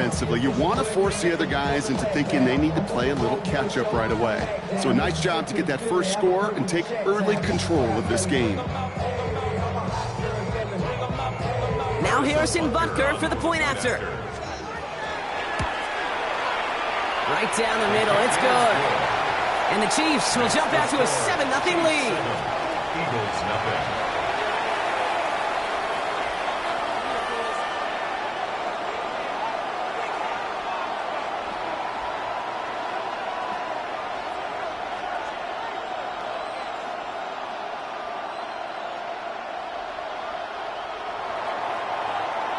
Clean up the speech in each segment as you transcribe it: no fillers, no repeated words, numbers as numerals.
offensively. You want to force the other guys into thinking they need to play a little catch-up right away. So a nice job to get that first score and take early control of this game. Now Harrison Butker for the point after. Right down the middle, it's good. And the Chiefs will jump out to a 7-0 lead. Eagles nothing.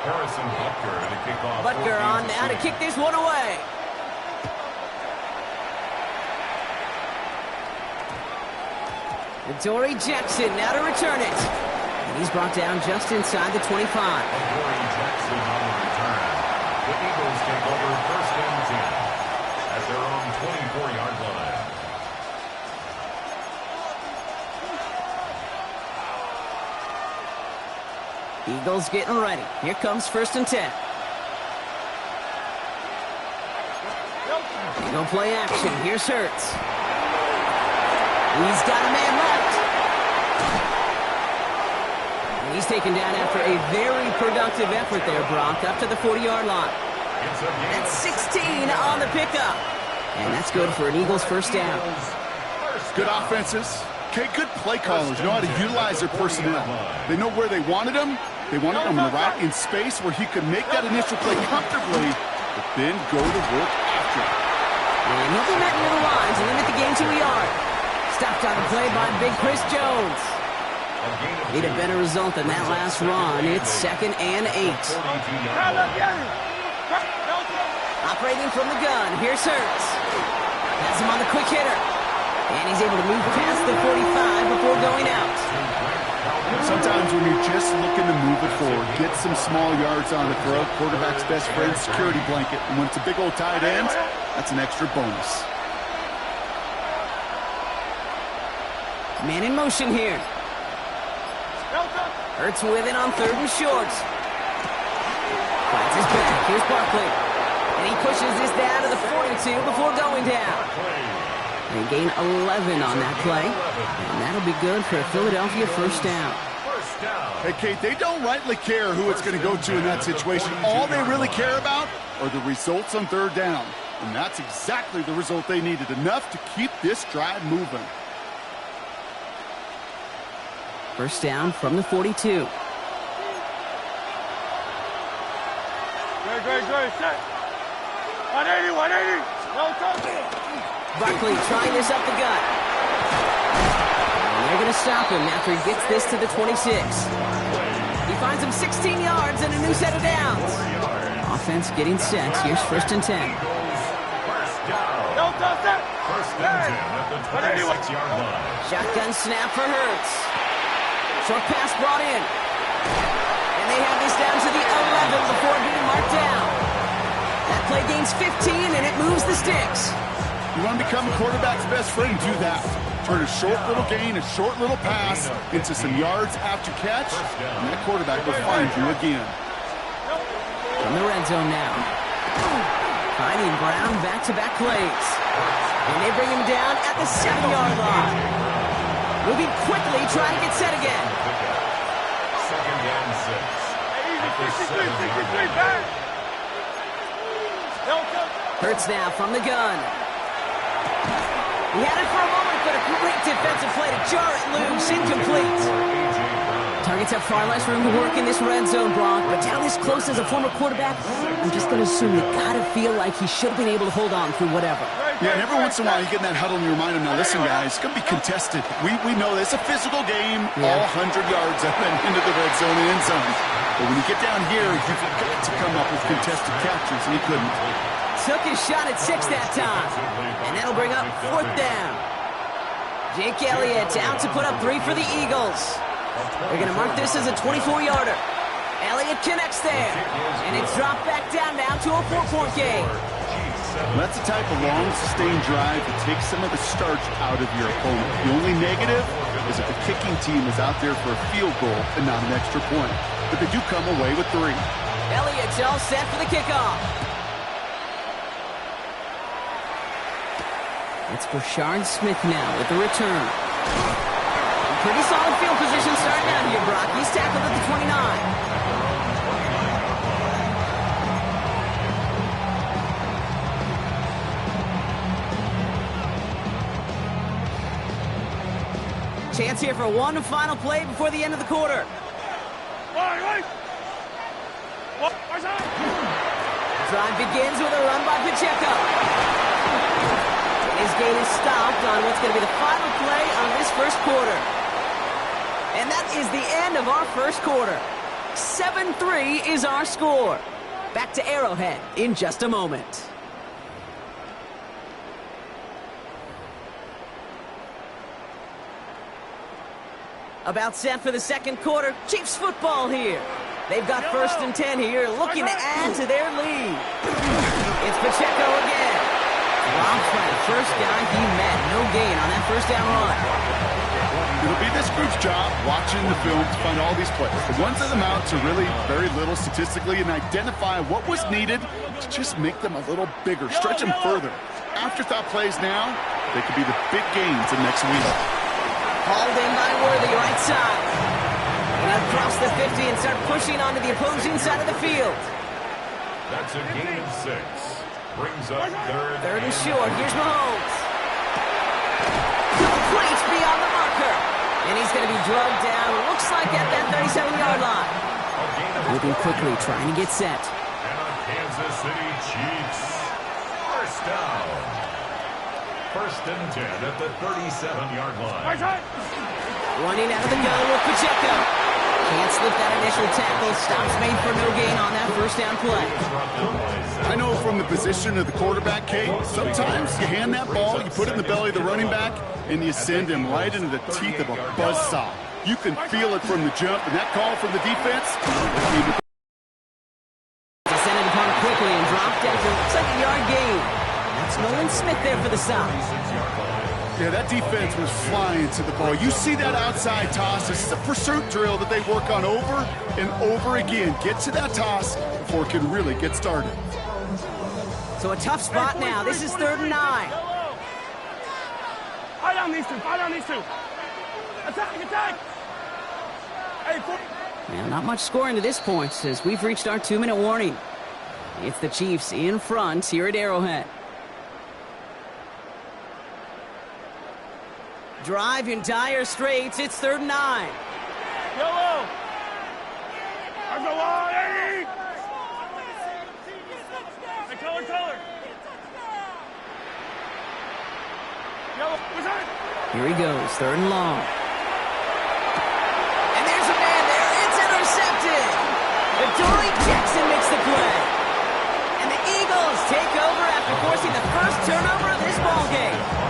Harrison Butker to kick off. Butker on now to kick this one away. Dory Jackson now to return it. And he's brought down just inside the 25. Dory Jackson on the return. The Eagles take over 1st and 10 at their own 24-yard line. Eagles getting ready. Here comes 1st and 10. No play action. Here's Hurts. He's got a man left. And he's taken down after a very productive effort there, Brock, up to the 40-yard line. That's 16 on the pickup. And that's good for an Eagles first down. Good offenses. Okay, good play callers know how to utilize their personnel. They know where they wanted him. They wanted him right in space where he could make that initial play comfortably, but then go to work after. And he'll be met near the lines and limit the game to a yard. Stopped on the play by Big Chris Jones. Need a better result than that last run. It's 2nd and 8. Operating from the gun, here's Hurts. Has him on the quick hitter. And he's able to move past the 45 before going out. Sometimes when you're just looking to move it forward, get some small yards on the throw, quarterback's best friend, security blanket. And when it's a big old tight end, that's an extra bonus. Man in motion here. Hurts with it on 3rd and short. Finds his back. Here's Barkley. And he pushes this down to the 42 before going down. They gain 11 on that play. And that'll be good for a Philadelphia first down. Hey, Kate, they don't rightly care who it's going to go to in that situation. All they really care about are the results on 3rd down. And that's exactly the result they needed. Enough to keep this drive moving. First down from the 42. Great, set. 180. No touching. Barkley trying this up the gut. And they're going to stop him after he gets this to the 26. He finds him 16 yards and a new set of downs. Offense getting set. Here's 1st and 10. No touching. 1st and 10 at the 26-yard line. Shotgun snap for Hurts. Short pass brought in. And they have this down to the 11 before being marked down. That play gains 15 and it moves the sticks. You want to become a quarterback's best friend, do that. Turn a short little gain, a short little pass into some yards after catch, and that quarterback will find you again. From the red zone now. Finding Brown back-to-back plays. And they bring him down at the 7-yard line. Moving quickly, trying to get set again. 2nd and 6. 63, back. Hurts now from the gun. He had it for a moment, but a great defensive play to jar it loose. Incomplete. Targets have far less room to work in this red zone, Brock, but down this close as a former quarterback, I'm just going to assume you got to feel like he should have been able to hold on through whatever. Yeah, and every once in a while you get in that huddle and you remind him, now listen, guys, it's going to be contested. We know this. It's a physical game, all 100 yards up and into the red zone and end zone. But when you get down here, you've got to come up with contested captures, and he couldn't. Took his shot at 6 that time, and that'll bring up 4th down. Jake Elliott out to put up 3 for the Eagles. They're going to mark this as a 24-yarder. Elliott connects there, and it's dropped back down now to a 4-point game. That's the type of long, sustained drive that takes some of the starch out of your opponent. The only negative is if the kicking team is out there for a field goal and not an extra point. But they do come away with 3. Elliott's all set for the kickoff. It's Brashard Smith now with the return. Pretty solid field position starting out here, Brock. He's tackled at the 29. Chance here for one final play before the end of the quarter. Drive begins with a run by Pacheco. His gain is stopped on what's going to be the final play on this first quarter. And that is the end of our first quarter. 7-3 is our score. Back to Arrowhead in just a moment. About set for the second quarter. Chiefs football here. They've got 1st and 10 here, looking to add to their lead. It's Pacheco again. Dropped by the first guy he met. No gain on that first down run. It'll be this group's job watching the film to find all these plays. The ones that amount to really very little statistically and identify what was needed to just make them a little bigger, stretch them further. Afterthought plays now, they could be the big gains in next week. Hauled in by Worthy, right side. And across the 50 and start pushing onto the opposing side of the field. That's a gain of 6. Brings up third and short. Here's Mahomes. Complete beyond the marker. And he's going to be drugged down. Looks like at that 37-yard line. Moving quickly, trying to get set. And on Kansas City Chiefs. First down. 1st and 10 at the 37-yard line. Running out of the gun with Pacheco. Can't slip that initial tackle. Stops made for no gain on that first down play. I know from the position of the quarterback, Kate, sometimes you hand that ball, you put it in the belly of the running back, and you send him right into the teeth of a buzzsaw. You can feel it from the jump, and that call from the defense. Descended upon quickly and dropped after looks like a yard gain. That's Nolan Smith there for the stop. Yeah, that defense was flying to the ball. You see that outside toss. This is a pursuit drill that they work on over and over again. Get to that toss before it can really get started. So a tough spot now. This is 3rd and 9. Fire down these two. Fire down these two. Attack, attack. Now, not much scoring to this point as we've reached our 2-minute warning. It's the Chiefs in front here at Arrowhead. Drive in dire straits. It's 3rd and 9. Yellow. I'm the wall, 80. Hey, color. Yellow, what's that? Here he goes, 3rd and long. And there's a man there. It's intercepted. Adoree Jackson makes the play. And the Eagles take over after forcing the first turnover of this ballgame.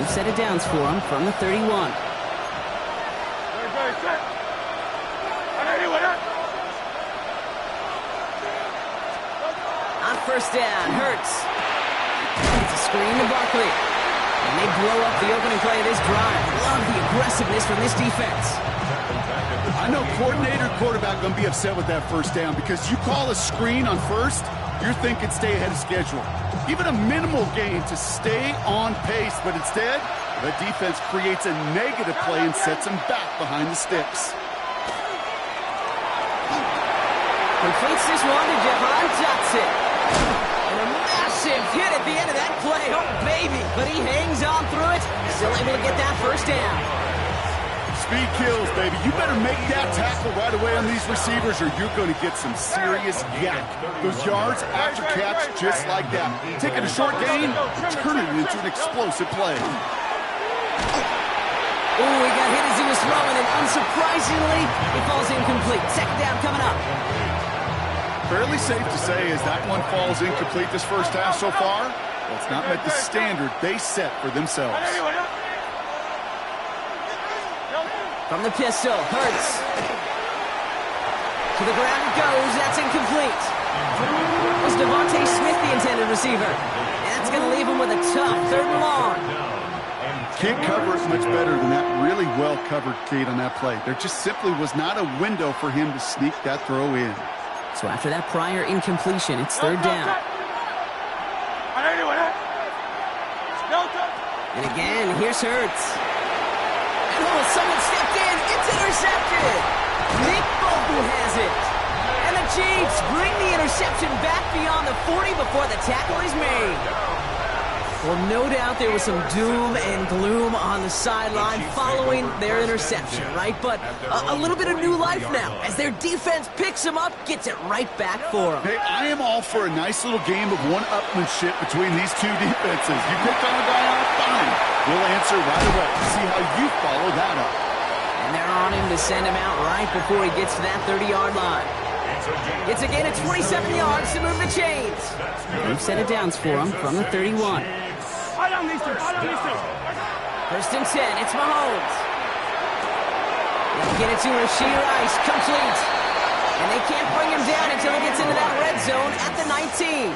Set it downs for him from the 31. On 1st down, Hurts. It's a screen to Barkley. And they blow up the opening play of this drive. Love the aggressiveness from this defense. I know coordinator quarterback going to be upset with that 1st down because you call a screen on 1st, you're thinking stay ahead of schedule. Even a minimal gain to stay on pace, but instead, the defense creates a negative play and sets him back behind the sticks. Completes this one to Jahan Johnson. And a massive hit at the end of that play. Oh, baby. But he hangs on through it. Still able to get that 1st down. Speed kills, baby. You better make that tackle right away on these receivers or you're going to get some serious yak. Those yards after catch just like that. Taking a short gain, turning it into an explosive play. Oh, he got hit as he was throwing, and unsurprisingly, he falls incomplete. 2nd down coming up. Fairly safe to say as that one falls incomplete this first half so far, well, it's not met the standard they set for themselves. From the pistol, Hurts. To the ground it goes. That's incomplete. Was Devontae Smith the intended receiver? And that's going to leave him with a tough 3rd and long. Can't cover it much better than that really well-covered Kate on that play. There just simply was not a window for him to sneak that throw in. So after that prior incompletion, it's third down. And again, here's Hurts. And someone stepped in. It's intercepted. Nick Bogle has it. And the Chiefs bring the interception back beyond the 40 before the tackle is made. Well, no doubt there was some doom and gloom on the sideline following their interception, right? But a little bit of new life now as their defense picks them up, gets it right back for them. Hey, I am all for a nice little game of one-upmanship between these two defenses. You picked on a guy out, fine. We'll answer right away. See how you follow that up. And they're on him to send him out right before he gets to that 30-yard line. It's a gain of 27 yards to move the chains. They've set it down for him from the 31. First and 10, it's Mahomes. They'll get it to Rashee Rice, complete. And they can't bring him down until he gets into that red zone at the 19.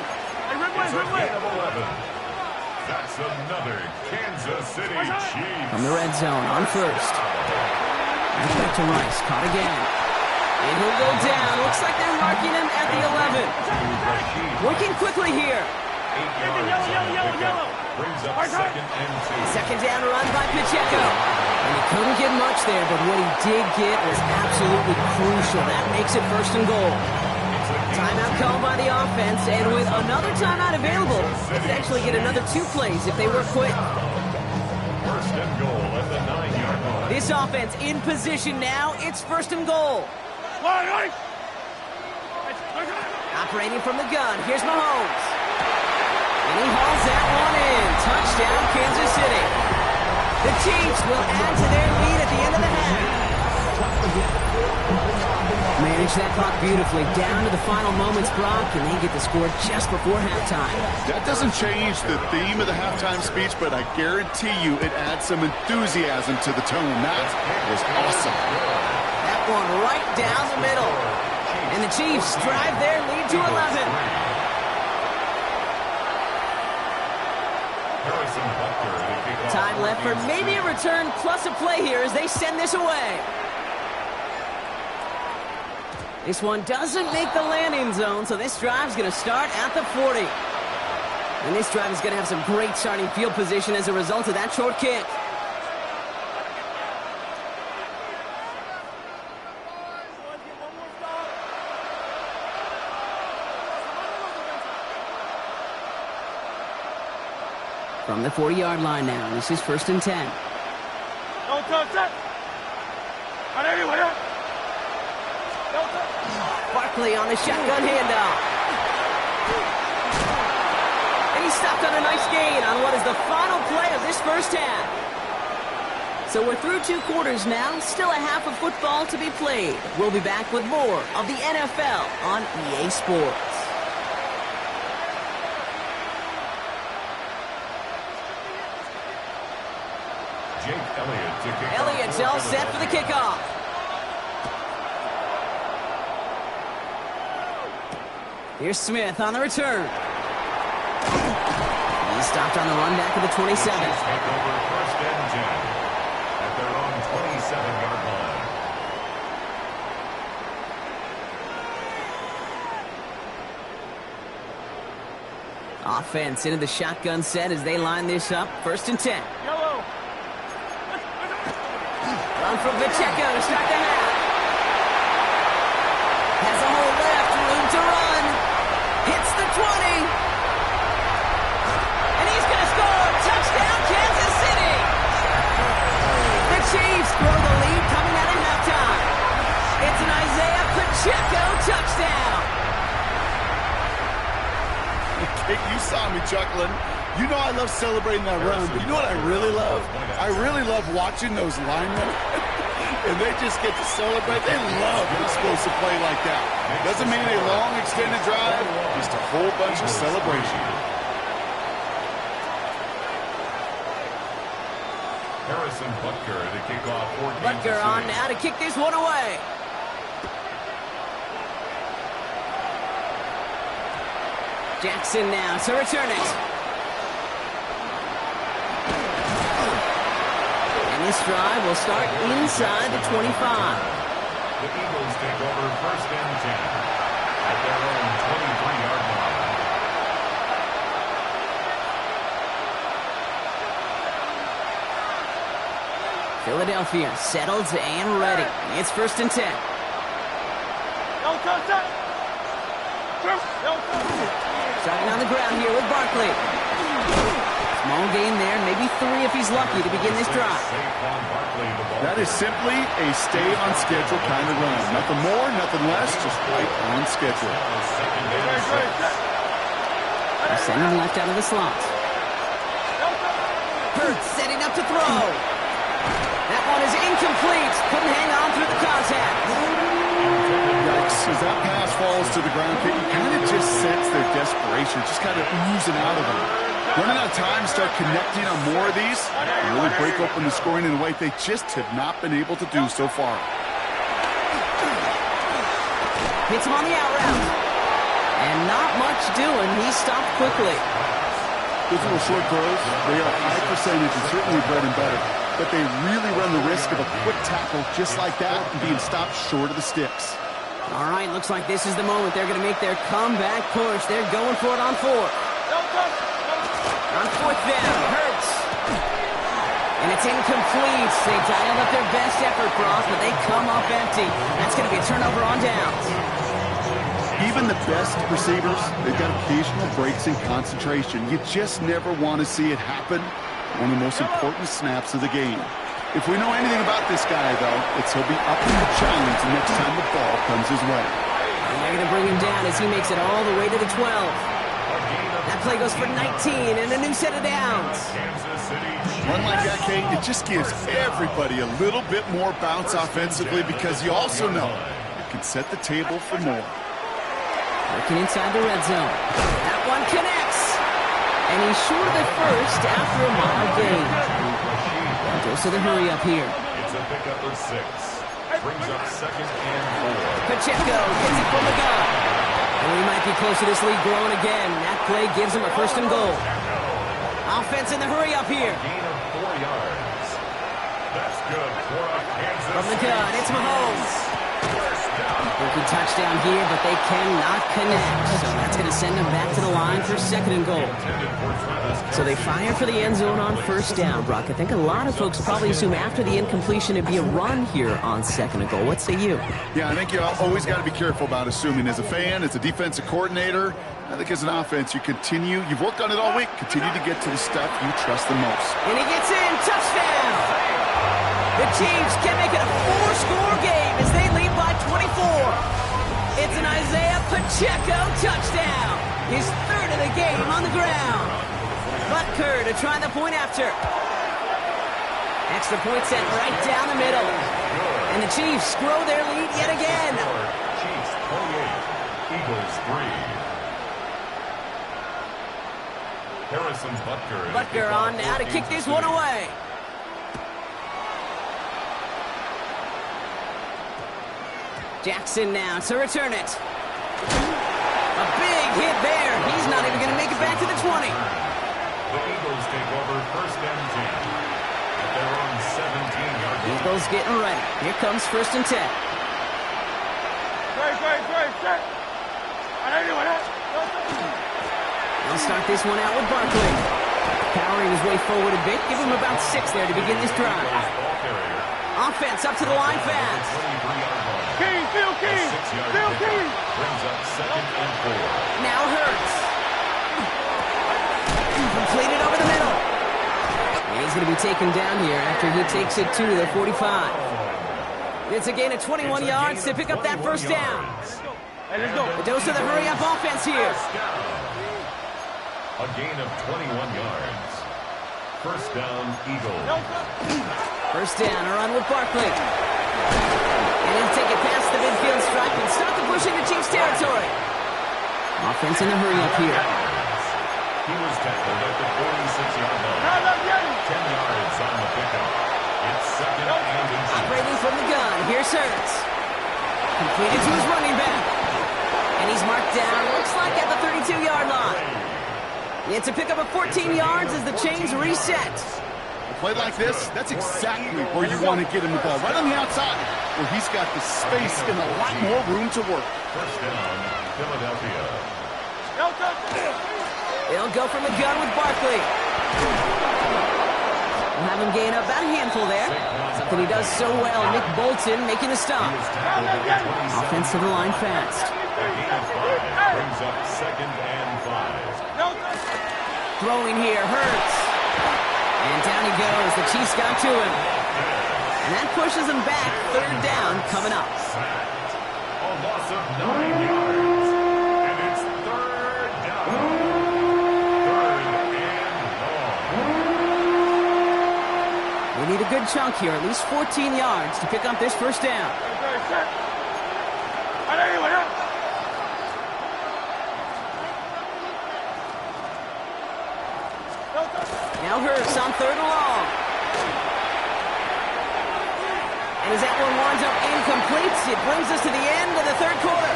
That's another Kansas City Chiefs. From the red zone on first. Back to Rice, caught again. And he'll go down. Looks like they're marking him at the 11. Working quickly here. 8 yards. Yellow. Brings up second and 2. Second down run by Pacheco. And he couldn't get much there, but what he did get was absolutely crucial. That makes it first and goal. Timeout called by the offense, and with another timeout available, they could actually get another 2 plays if they were quick. First and goal at the 9-yard line. This offense in position now. It's first and goal. Operating from the gun. Here's Mahomes. And he hauls that one in. Touchdown, Kansas City. The Chiefs will add to their lead at the end of the half. Manage that clock beautifully. Down to the final moments, Brock, and they get the score just before halftime. That doesn't change the theme of the halftime speech, but I guarantee you it adds some enthusiasm to the tone. That was awesome. That one right down the middle. And the Chiefs drive their lead to 11. Time left for maybe a return plus a play here as they send this away. This one doesn't make the landing zone, so this drive's going to start at the 40. And this drive is going to have some great starting field position as a result of that short kick. From the 40-yard line now, this is first and 10. Barkley on the shotgun handoff. And he stopped on a nice gain on what is the final play of this first half. So we're through 2 quarters now, still a half of football to be played. We'll be back with more of the NFL on EA Sports. Elliott's all set for the kickoff. Here's Smith on the return. He's stopped on the run back of the 27. Take over first and 10 at their own 27-yard line. Offense into the shotgun set as they line this up. First and 10. Run from Pacheco to start the half. Has a hole left, room to run. Hits the 20. And he's going to score. Touchdown, Kansas City. The Chiefs grow the lead coming out of halftime. It's an Isaiah Pacheco touchdown. You saw me chuckling. You know I love celebrating that run, but you know what I really love? I really love watching those linemen, and they just get to celebrate. They love an explosive play like that. Doesn't mean a long, extended drive, just a whole bunch of celebration. Harrison Butker to kick off for Kansas Butker City. on now to kick this one away. Jackson now to return it. And this drive will start inside the 25. The Eagles take over first and 10. at their own 23-yard line. Philadelphia settled and ready. It's 1st and 10. Starting on the ground here with Barkley. Small gain there, maybe 3 if he's lucky to begin this drive. That is simply a stay-on-schedule kind of run. Nothing more, nothing less, just right on schedule. They're sending left out of the slot. Hurts setting up to throw. That one is incomplete. Couldn't hang on through the contact. Yikes, as that pass falls to the ground, you kind of just sense their desperation, just kind of oozing out of them. Running out of time, start connecting on more of these, and really break open the scoring in a way they just have not been able to do so far. Hits him on the out route. And not much doing. He stopped quickly. Those little short throws, they are high percentage and certainly bread and butter. But they really run the risk of a quick tackle just like that and being stopped short of the sticks. All right, looks like this is the moment they're going to make their comeback push. They're going for it on 4th. On 4th down, Hurts. And it's incomplete. They dialed up their best effort, Brock, but they come up empty. That's going to be a turnover on downs. Even the best receivers, they've got occasional breaks in concentration. You just never want to see it happen. One of the most important snaps of the game. If we know anything about this guy, though, it's he'll be up in the challenge the next time the ball comes his way. And they're going to bring him down as he makes it all the way to the 12. That play goes for 19 and a new set of downs. Run like that, Kate, it just gives everybody a little bit more bounce offensively because you also know it can set the table for more. Working inside the red zone. That one connects. And he's short of the first after a mile gain. Goes to the hurry up here. It's a pickup of 6. Brings up 2nd and 4. Pacheco gets it from the gun. And we might be close to this lead growing again. That play gives him a 1st and goal. Offense in the hurry up here. Gain of 4 yards. That's good for a Kansas From the gun, it's Mahomes. Looking touchdown here, but they cannot connect. So that's going to send them back to the line for 2nd and goal. So they fire for the end zone on 1st down, Brock. I think a lot of folks probably assume after the incompletion it'd be a run here on 2nd and goal. What say you? Yeah, I think you always got to be careful about assuming. As a fan, as a defensive coordinator, I think as an offense, you've worked on it all week, continue to get to the stuff you trust the most. And he gets in, touchdown! The Chiefs can make it a 4-score game as they lead by 24. It's an Isaiah Pacheco touchdown. His 3rd of the game on the ground. Butker to try the point after. Extra point sent right down the middle. And the Chiefs grow their lead yet again. Chiefs 28, Eagles 3. Harrison Butker. Butker on now to kick this one away. Jackson now to return it. A big hit there. He's not even going to make it back to the 20. The Eagles take over 1st and 10 at their own 17-yard line. Eagles getting ready. Here comes 1st and 10. They'll start this one out with Barkley. Powering his way forward a bit. Give him about 6 there to begin this drive. Offense up to the line fast. King, Phil King, Phil King. Brings up 2nd and 4. Now Hurts. Completed over the middle. He's going to be taken down here after he takes it to the 45. It's a gain of 21 yards to pick up that 1st down. Hey, let's go. A dose of the hurry-up offense here. A gain of 21 yards. 1st down, Eagles. 1st down, a run with Barkley. And he'll take it past the midfield stripe and start the push into Chiefs territory. Offense in the hurry-up here. He was tackled at the 46-yard line. 10 yards on the pickup. It's 2nd and inches. Operating from the gun, here's Hurts. Completed to his running back. And he's marked down, looks like at the 32-yard line. It's a pickup of 14 yards as the chains reset. play like this, that's exactly where you want to get him the ball. Right on the outside, where he's got the space and a lot more room to work. First down, Philadelphia. They'll go from the gun with Barkley. We'll have him gain up about a handful there. Something he does so well. Nick Bolton making the stop. Offensive line fast. Brings up 2nd and 5. Throwing here, Hurts. And down he goes. The Chiefs got to him. And that pushes him back. 3rd down coming up. A loss of 9 yards. And it's 3rd down. 3rd and long. They need a good chunk here. At least 14 yards to pick up this first down. Now Hurts on 3rd and long. And as that one winds up incomplete, it brings us to the end of the 3rd quarter.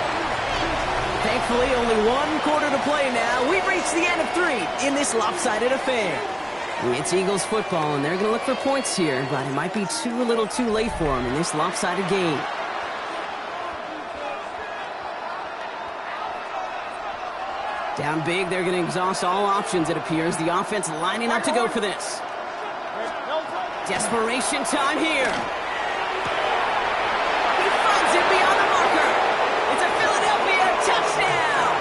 Thankfully, only 1 quarter to play now. We've reached the end of 3 in this lopsided affair. It's Eagles football, and they're going to look for points here, but it might be a little too late for them in this lopsided game. Down big, they're going to exhaust all options, it appears. The offense lining up to go for this. Desperation time here. He finds it beyond the marker. It's a Philadelphia touchdown.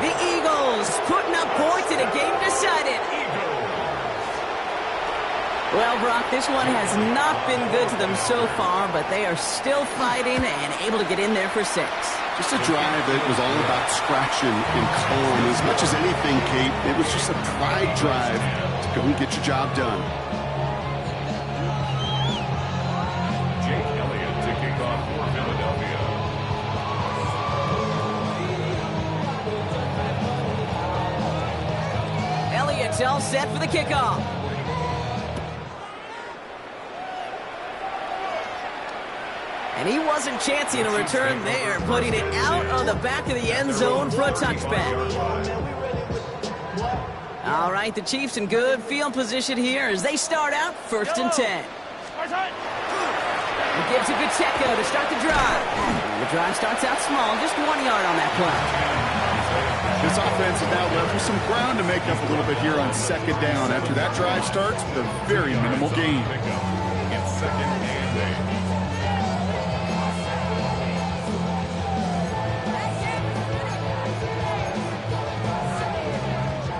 The Eagles putting up points in a game decided. Well, Brock, this one has not been good to them so far, but they are still fighting and able to get in there for 6. Just a drive that was all about scratching and calm. As much as anything, Kate, it was just a pride drive to go and get your job done. Jake Elliott to kick off for Philadelphia. Elliott's all set for the kickoff. And he wasn't chancing a return there, putting it out on the back of the end zone for a touchback. All right, the Chiefs in good field position here as they start out 1st and 10. It gives to Pacheco to start the drive. And the drive starts out small, just 1 yard on that play. This offense is now left with some ground to make up a little bit here on 2nd down after that drive starts with a very minimal gain. It's 2nd and 8.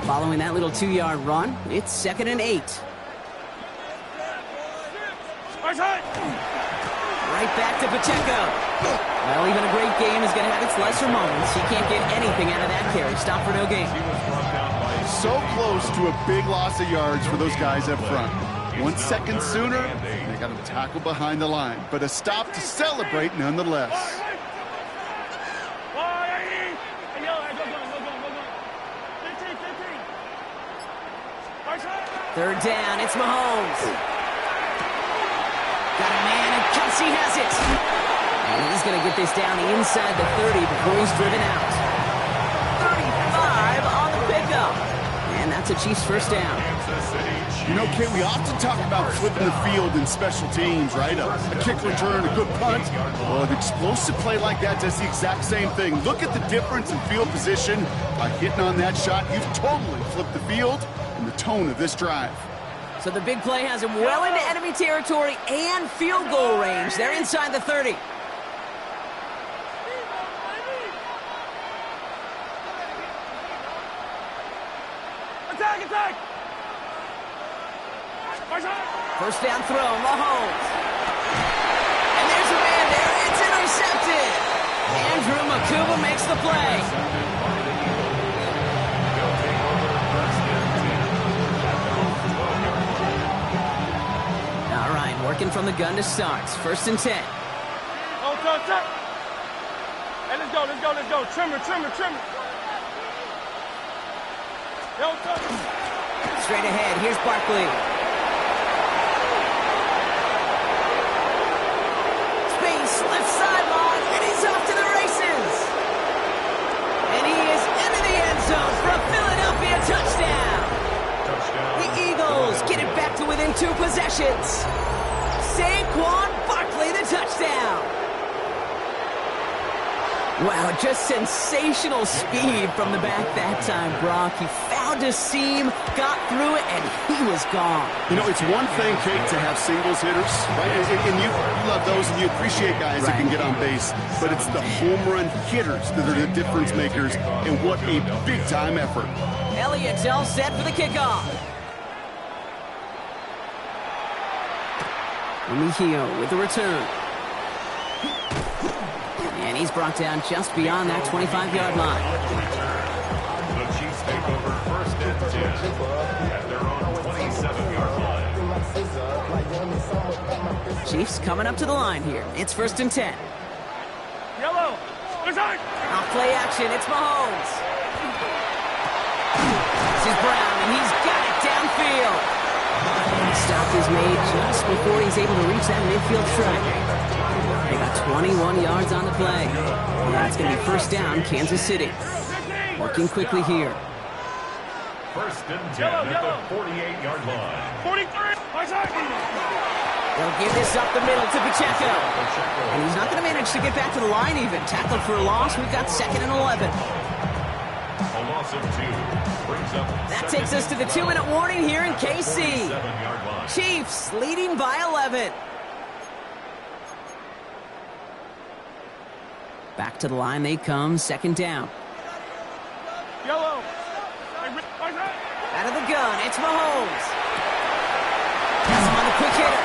Following that little 2-yard run, it's 2nd and 8. Right back to Pacheco. Well, even a great game is going to have its lesser moments. He can't get anything out of that carry. Stop for no gain. So close to a big loss of yards for those guys up front. 1 second sooner, they got him tackled behind the line. But a stop to celebrate nonetheless. 3rd down, it's Mahomes. Got a man, and Kelsey has it. And he's going to get this down inside the 30 before he's driven out. 35 on the pickup. And that's a Chiefs first down. You know, Kate, we often talk about flipping the field in special teams, right? A kick return, a good punt. Well, an explosive play like that does the exact same thing. Look at the difference in field position. By hitting on that shot, you've totally flipped the field and the tone of this drive. So the big play has him well into enemy territory and field goal range. They're inside the 30. Attack, attack! First down throw, Mahomes. And there's a man there. It's intercepted. Andrew Makuba makes the play. All right, working from the gun to start. 1st and 10. Oh, touch. Hey, let's go. Trimmer. Yo, touch. Straight ahead, here's Barkley. Space, left sideline, and he's off to the races. And he is into the end zone for a Philadelphia touchdown. The Eagles get it Wow, just sensational speed from the back that time, Brock. He found a seam, got through it, and he was gone. You know, it's one thing, Kate, to have singles hitters, right? And you love those, and you appreciate guys that can get on base. But it's the home run hitters that are the difference makers, and what a big-time effort. Elliott's all set for the kickoff. Mejia with the return. And he's brought down just beyond that 25-yard line. The Chiefs take over first and 10 at their own 27-yard line. Chiefs coming up to the line here. It's first and 10. Yellow. Inside. Off play action. It's Mahomes. This is Brown, and he's got it downfield. Stop is made just before he's able to reach that midfield track. They got 21 yards on the play. And it's going to be first down, Kansas City. Working quickly here. First and 10 at the 48-yard line. 43. They'll give this up the middle to Pacheco. And he's not going to manage to get back to the line even. Tackled for a loss. We've got second and 11. A loss of 2 brings up. That takes us to the 2-minute warning here in KC. 7-yard line. Chiefs leading by 11. Back to the line they come, second down. Yellow. Out of the gun, it's Mahomes. Has him on the quick hitter.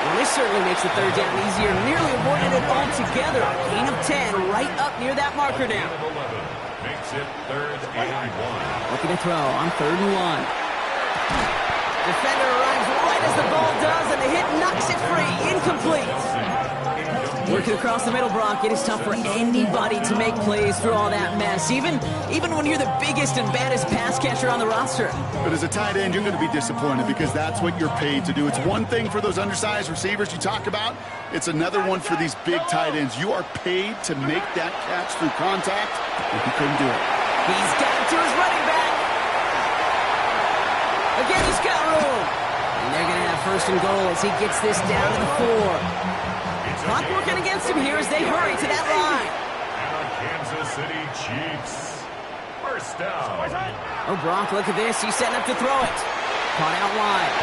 Well, this certainly makes the third down easier. Nearly avoided it altogether. Gain of 10 right up near that marker now. 11 makes it third and 1. Looking to throw on third and 1. Defender arrives right as the ball does, and the hit knocks it free. Incomplete. Working across the middle, Brock, it is tough for anybody to make plays through all that mess, even when you're the biggest and baddest pass catcher on the roster. But as a tight end, you're going to be disappointed because that's what you're paid to do. It's one thing for those undersized receivers you talk about. It's another one for these big tight ends. You are paid to make that catch through contact, and he couldn't do it. He's got it to his running back. Again, he's got room. And they're going to have first and goal as he gets this down to the 4. Clock working against him here as they hurry to that line. And the Kansas City Chiefs. First down. Oh, Brock, look at this. He's setting up to throw it. Caught out wide.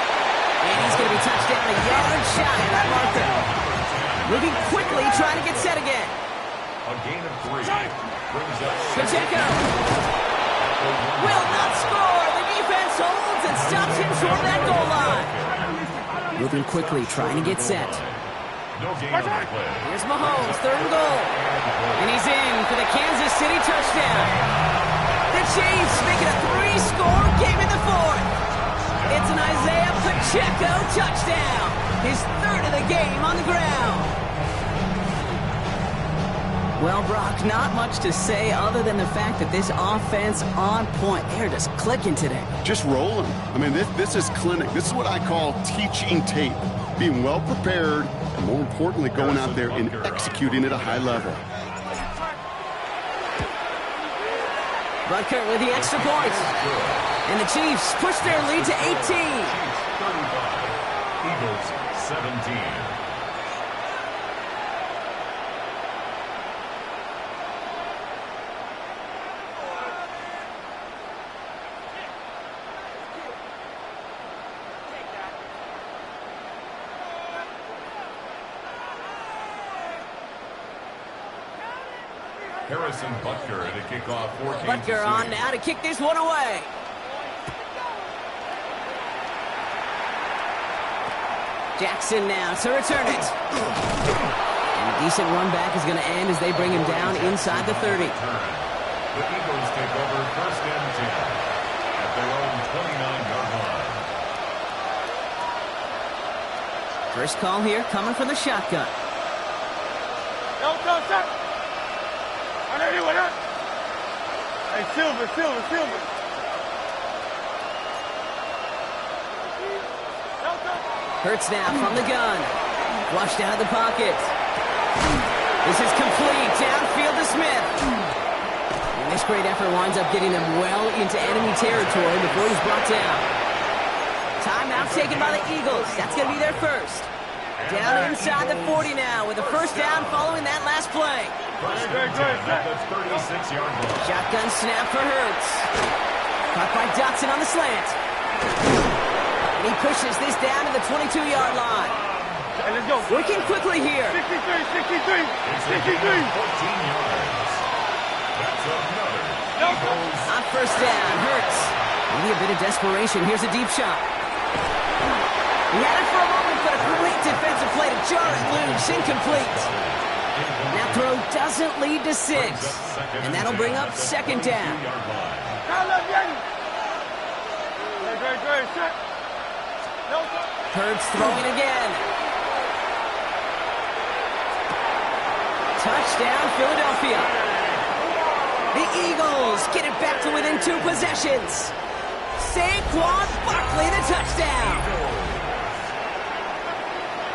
And he's going to be touched down a yard shy of that marker. Moving quickly, trying to get set again. A gain of 3 brings up Pacheco will not score. The defense holds and stops him short of that goal line. Moving quickly, trying to get set. no gain on the play. Here's Mahomes, third and goal. And he's in for the Kansas City touchdown. The Chiefs make it a 3-score game in the fourth. It's an Isaiah Pacheco touchdown. His third of the game on the ground. Well, Brock, not much to say other than the fact that this offense on point. They're just clicking today. Just rolling. I mean, this is clinic. This is what I call teaching tape. Being well prepared, and more importantly, going out there and executing at a high level. Butker with the extra point. And the Chiefs push their lead to 18. Chiefs 35, Eagles 17. Harrison Butker to kick off for Kansas Butker City. on now to kick this one away. Jackson now to return it. And a decent run back is going to end as they bring him down inside the 30. The Eagles take over first and 10 at their own 29-yard line. First call here coming from the shotgun. Hey, Silver. Hurts now from the gun. Flushed out of the pocket. This is complete. Downfield to Smith. And this great effort winds up getting them well into enemy territory before he's brought down. Timeout taken by the Eagles. That's going to be their first. Down inside the 40 now with a first down following that last play. First and 10 at the 36-yard line. Shotgun snap for Hurts. Caught by Dotson on the slant. And he pushes this down to the 22-yard line. Hey, let's go. Working quickly here. 63, 63, It's a 63. gain of 14 yards. That's another Eagles. On first down, Hurts. Maybe a bit of desperation. Here's a deep shot. He had it for a moment, but a great defensive play to jar it loose. Incomplete. That throw doesn't lead to 6. And that'll bring up second down. Hurts throwing again. Touchdown, Philadelphia. The Eagles get it back to within 2 possessions. Saquon Barkley, the touchdown.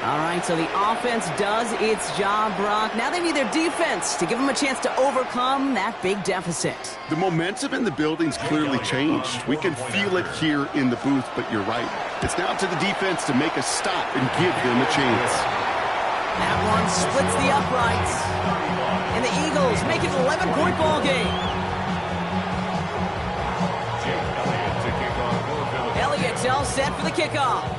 All right, so the offense does its job, Brock. Now they need their defense to give them a chance to overcome that big deficit. The momentum in the building's clearly changed. We can feel it here in the booth, but you're right. It's now to the defense to make a stop and give them a chance. That one splits the uprights. And the Eagles make it an 11-point ball game. Elliott's all set for the kickoff.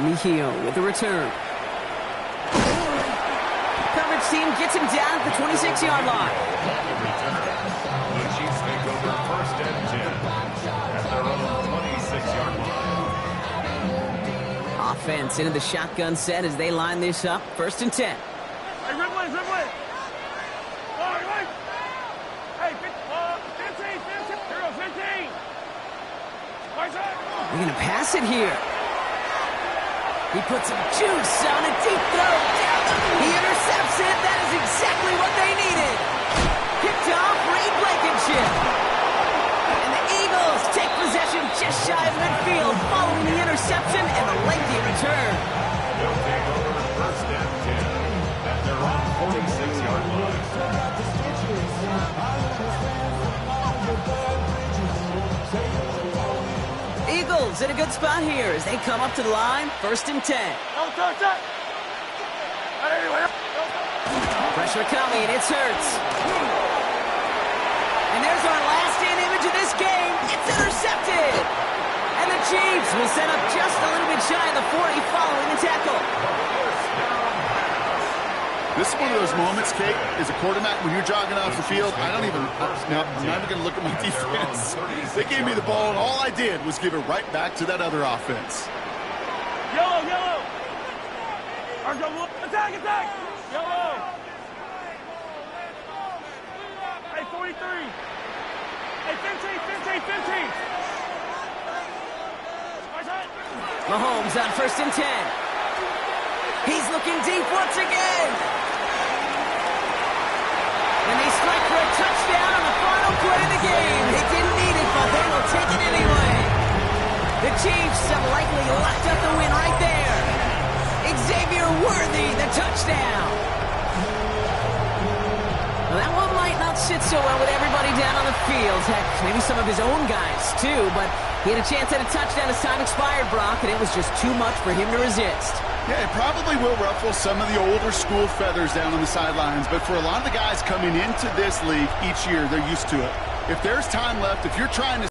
Mejio with the return. Coverage team gets him down at the 26-yard line. The Chiefs take over first and 10 at their own 26-yard line. Offense into the shotgun set as they line this up. First and 10. Hey, rip one. All right. Hey, 15. 15. We're going to pass it here. He puts some juice on a deep throw. He intercepts it. That is exactly what they needed. Picked off Reed Blankenship. And the Eagles take possession just shy of midfield following the interception and the lengthy return. They'll take over first and 10 at their own 46-yard line. Eagles in a good spot here as they come up to the line. First and 10. Pressure coming. It's Hurts. And there's our last-in image of this game. It's intercepted. And the Chiefs will set up just a little bit shy of the 40 following the tackle. This is one of those moments, Kate, as a quarterback, when you're jogging off the field, I'm not even going to look at my defense. They gave me the ball, and all I did was give it right back to that other offense. Yellow. Attack. Yellow. Hey, 43. Hey, 15. Mahomes on first and 10. He's looking deep once again. And they strike for a touchdown on the final play of the game. They didn't need it, but they will take it anyway. The Chiefs have likely locked up the win right there. Xavier Worthy, the touchdown. Well, that one might not sit so well with everybody down on the field. Heck, maybe some of his own guys, too. But he had a chance at a touchdown as time expired, Brock, and it was just too much for him to resist. Yeah, it probably will ruffle some of the older school feathers down on the sidelines, but for a lot of the guys coming into this league each year, they're used to it. If there's time left, if you're trying to